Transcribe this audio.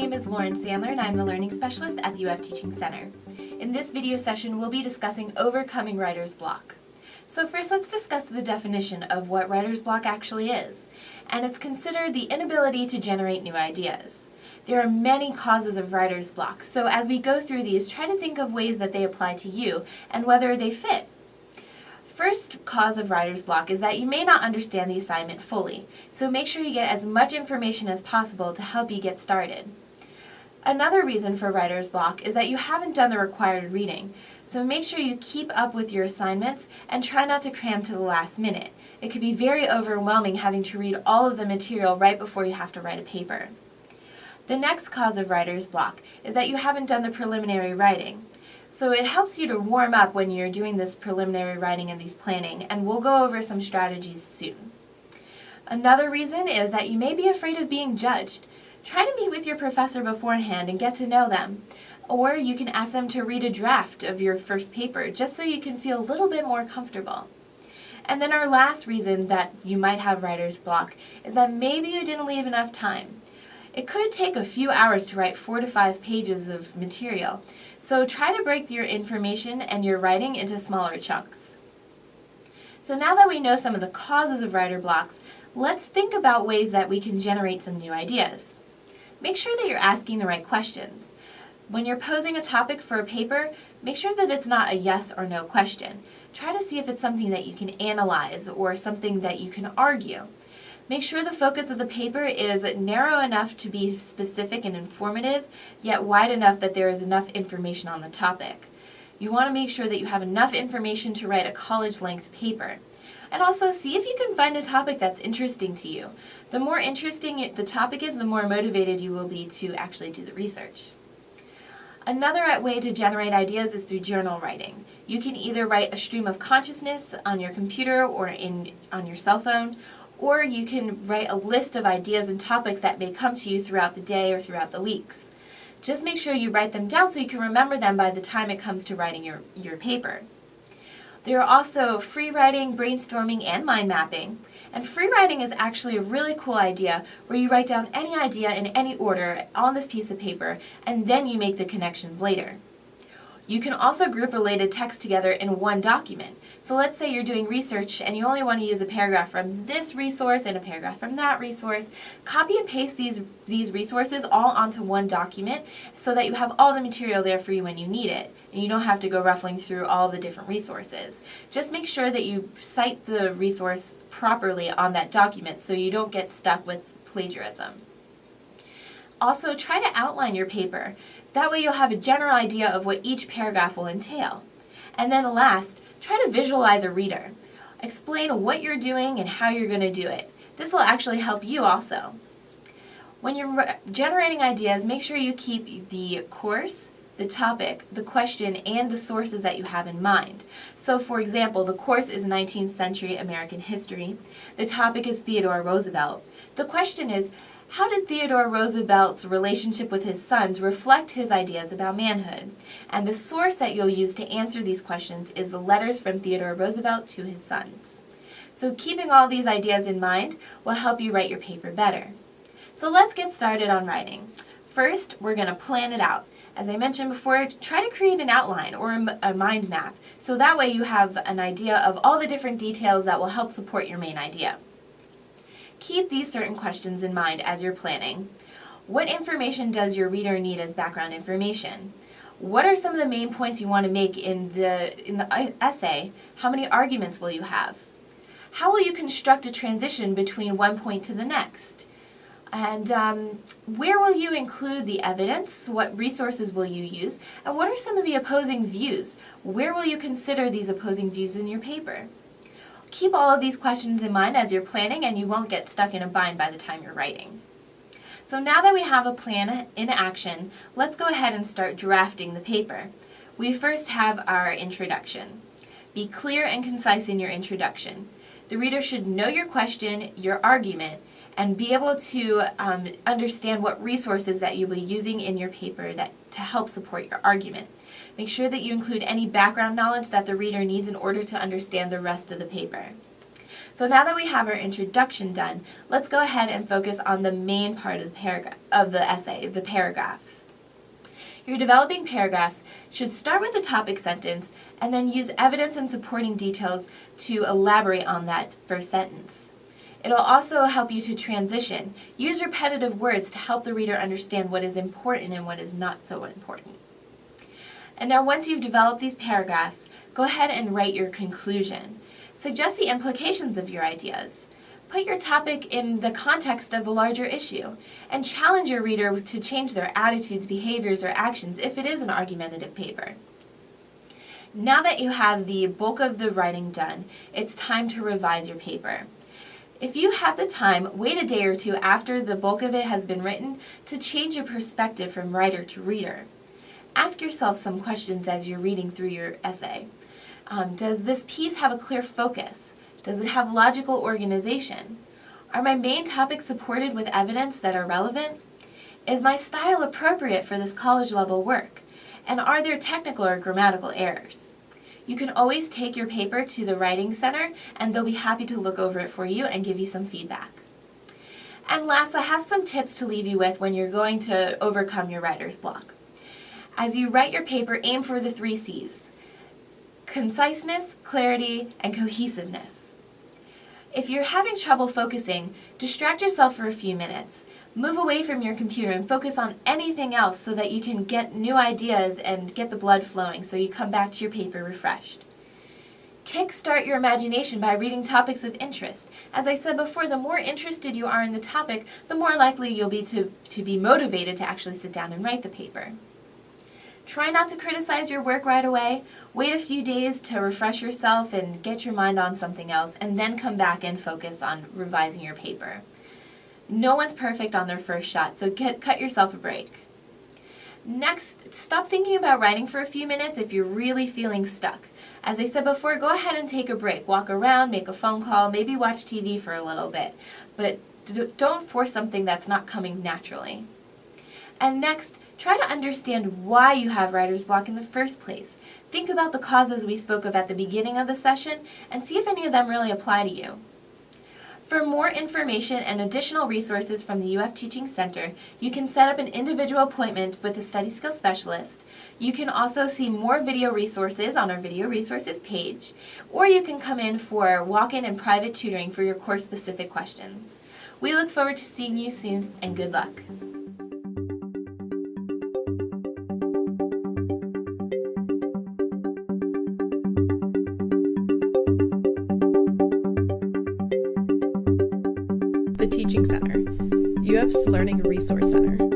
name is Lauren Sandler and I'm the Learning Specialist at the UF Teaching Center. In this video session, we'll be discussing overcoming writer's block. So first, let's discuss the definition of what writer's block actually is. And it's considered the inability to generate new ideas. There are many causes of writer's block, so as we go through these, try to think of ways that they apply to you and whether they fit. First cause of writer's block is that you may not understand the assignment fully, so make sure you get as much information as possible to help you get started. Another reason for writer's block is that you haven't done the required reading, so make sure you keep up with your assignments and try not to cram to the last minute. It could be very overwhelming having to read all of the material right before you have to write a paper. The next cause of writer's block is that you haven't done the preliminary writing. So it helps you to warm up when you're doing this preliminary writing and these planning, and we'll go over some strategies soon. Another reason is that you may be afraid of being judged. Try to meet with your professor beforehand and get to know them. Or you can ask them to read a draft of your first paper, just so you can feel a little bit more comfortable. And then our last reason that you might have writer's block is that maybe you didn't leave enough time. It could take a few hours to write 4 to 5 pages of material, so try to break your information and your writing into smaller chunks. So now that we know some of the causes of writer blocks, let's think about ways that we can generate some new ideas. Make sure that you're asking the right questions. When you're posing a topic for a paper, make sure that it's not a yes or no question. Try to see if it's something that you can analyze or something that you can argue. Make sure the focus of the paper is narrow enough to be specific and informative, yet wide enough that there is enough information on the topic. You want to make sure that you have enough information to write a college-length paper. And also see if you can find a topic that's interesting to you. The more interesting the topic is, the more motivated you will be to actually do the research. Another way to generate ideas is through journal writing. You can either write a stream of consciousness on your computer or on your cell phone, or you can write a list of ideas and topics that may come to you throughout the day or throughout the weeks. Just make sure you write them down so you can remember them by the time it comes to writing your paper. There are also free writing, brainstorming, and mind mapping. And free writing is actually a really cool idea where you write down any idea in any order on this piece of paper and then you make the connections later. You can also group related text together in one document. So let's say you're doing research and you only want to use a paragraph from this resource and a paragraph from that resource. Copy and paste these resources all onto one document so that you have all the material there for you when you need it. And you don't have to go ruffling through all the different resources. Just make sure that you cite the resource properly on that document so you don't get stuck with plagiarism. Also, try to outline your paper. That way you'll have a general idea of what each paragraph will entail. And then last, try to visualize a reader. Explain what you're doing and how you're going to do it. This will actually help you also. When you're generating ideas, make sure you keep the course, the topic, the question, and the sources that you have in mind. So for example, the course is 19th century American history. The topic is Theodore Roosevelt. The question is, how did Theodore Roosevelt's relationship with his sons reflect his ideas about manhood? And the source that you'll use to answer these questions is the letters from Theodore Roosevelt to his sons. So keeping all these ideas in mind will help you write your paper better. So let's get started on writing. First, we're going to plan it out. As I mentioned before, try to create an outline or a mind map, so that way you have an idea of all the different details that will help support your main idea. Keep these certain questions in mind as you're planning. What information does your reader need as background information? What are some of the main points you want to make in the essay? How many arguments will you have? How will you construct a transition between one point to the next? And where will you include the evidence? What resources will you use? And what are some of the opposing views? Where will you consider these opposing views in your paper? Keep all of these questions in mind as you're planning and you won't get stuck in a bind by the time you're writing. So now that we have a plan in action, let's go ahead and start drafting the paper. We first have our introduction. Be clear and concise in your introduction. The reader should know your question, your argument, and be able to understand what resources that you'll be using in your paper to help support your argument. Make sure that you include any background knowledge that the reader needs in order to understand the rest of the paper. So now that we have our introduction done, let's go ahead and focus on the main part of the essay, the paragraphs. Your developing paragraphs should start with the topic sentence and then use evidence and supporting details to elaborate on that first sentence. It'll also help you to transition. Use repetitive words to help the reader understand what is important and what is not so important. And now once you've developed these paragraphs, go ahead and write your conclusion. Suggest the implications of your ideas. Put your topic in the context of the larger issue, and challenge your reader to change their attitudes, behaviors, or actions if it is an argumentative paper. Now that you have the bulk of the writing done, it's time to revise your paper. If you have the time, wait a day or two after the bulk of it has been written to change your perspective from writer to reader. Ask yourself some questions as you're reading through your essay. Does this piece have a clear focus? Does it have logical organization? Are my main topics supported with evidence that are relevant? Is my style appropriate for this college-level work? And are there technical or grammatical errors? You can always take your paper to the Writing Center, and they'll be happy to look over it for you and give you some feedback. And last, I have some tips to leave you with when you're going to overcome your writer's block. As you write your paper, aim for the 3 C's: conciseness, clarity, and cohesiveness. If you're having trouble focusing, distract yourself for a few minutes. Move away from your computer and focus on anything else so that you can get new ideas and get the blood flowing so you come back to your paper refreshed. Kickstart your imagination by reading topics of interest. As I said before, the more interested you are in the topic, the more likely you'll be to be motivated to actually sit down and write the paper. Try not to criticize your work right away. Wait a few days to refresh yourself and get your mind on something else, and then come back and focus on revising your paper. No one's perfect on their first shot, so cut yourself a break. Next, stop thinking about writing for a few minutes if you're really feeling stuck. As I said before, go ahead and take a break. Walk around, make a phone call, maybe watch TV for a little bit. But don't force something that's not coming naturally. And next, try to understand why you have writer's block in the first place. Think about the causes we spoke of at the beginning of the session and see if any of them really apply to you. For more information and additional resources from the UF Teaching Center, you can set up an individual appointment with a study skills specialist. You can also see more video resources on our video resources page, or you can come in for walk-in and private tutoring for your course-specific questions. We look forward to seeing you soon, and good luck. The Teaching Center, UF's Learning Resource Center.